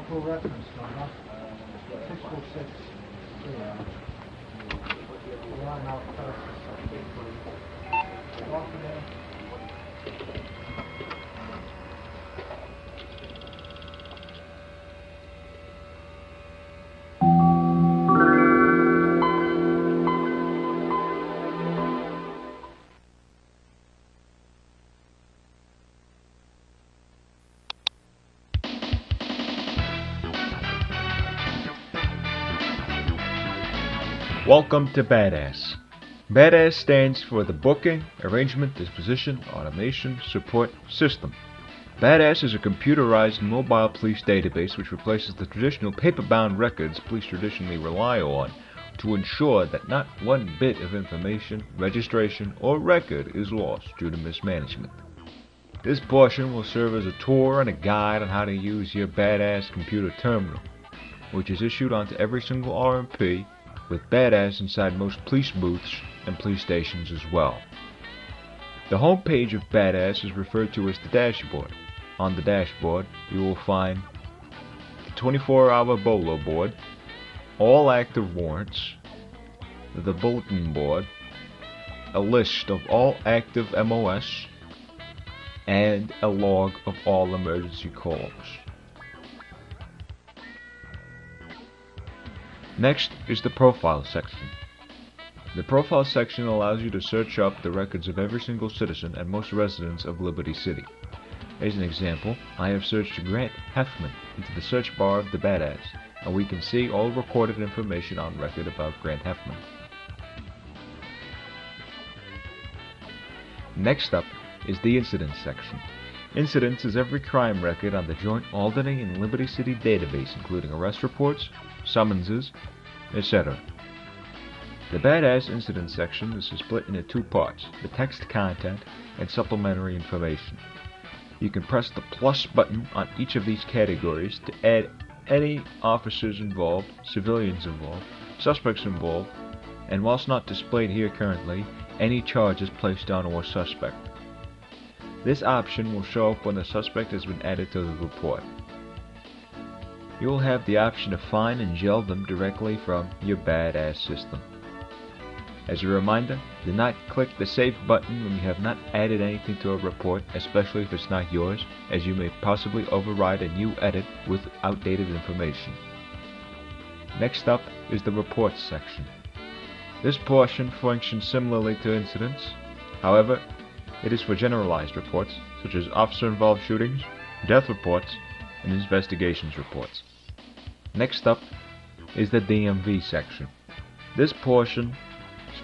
full reference number, 646. Yeah. Line out first. Walk in there. Welcome to BADASS. BADASS stands for the Booking, Arrangement, Disposition, Automation, Support System. BADASS is a computerized mobile police database which replaces the traditional paper-bound records police traditionally rely on to ensure that not one bit of information, registration, or record is lost due to mismanagement. This portion will serve as a tour and a guide on how to use your BADASS computer terminal, which is issued onto every single RMP with BADASS inside most police booths and police stations as well. The home page of BADASS is referred to as the dashboard. On the dashboard, you will find the 24-hour BOLO board, all active warrants, the bulletin board, a list of all active MOS, and a log of all emergency calls. Next is the Profile section. The Profile section allows you to search up the records of every single citizen and most residents of Liberty City. As an example, I have searched Grant Heffman into the search bar of the BADASS, and we can see all recorded information on record about Grant Heffman. Next up is the Incidents section. Incidents is every crime record on the Joint Albany and Liberty City database, including arrest reports, summonses, etc. The BADASS Incidents section is split into two parts, the text content and supplementary information. You can press the plus button on each of these categories to add any officers involved, civilians involved, suspects involved, and whilst not displayed here currently, any charges placed on or suspect. This option will show up when the suspect has been added to the report. You will have the option to find and gel them directly from your BADASS system. As a reminder, do not click the Save button when you have not added anything to a report, especially if it's not yours, as you may possibly override a new edit with outdated information. Next up is the Reports section. This portion functions similarly to incidents. However, it is for generalized reports, such as officer-involved shootings, death reports, and investigations reports. Next up is the DMV section. This portion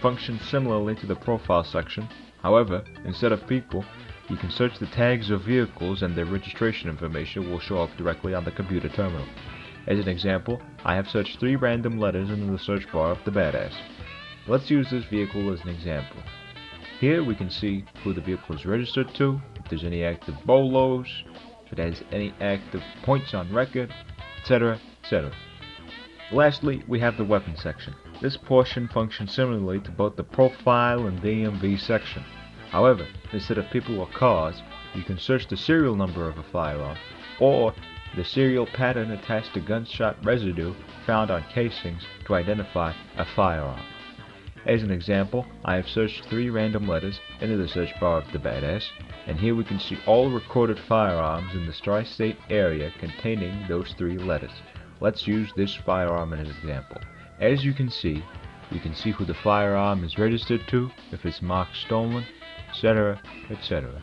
functions similarly to the Profile section. However, instead of people, you can search the tags of vehicles and their registration information will show up directly on the computer terminal. As an example, I have searched 3 random letters in the search bar of the BADASS. Let's use this vehicle as an example. Here we can see who the vehicle is registered to, if there's any active BOLOs, if it has any active points on record, etc., etc. Lastly, we have the Weapons section. This portion functions similarly to both the Profile and DMV section. However, instead of people or cars, you can search the serial number of a firearm, or the serial pattern attached to gunshot residue found on casings to identify a firearm. As an example, I have searched 3 random letters into the search bar of the BADASS, and here we can see all recorded firearms in the tri-state area containing those 3 letters. Let's use this firearm as an example. As you can see who the firearm is registered to, if it's marked stolen, etc., etc.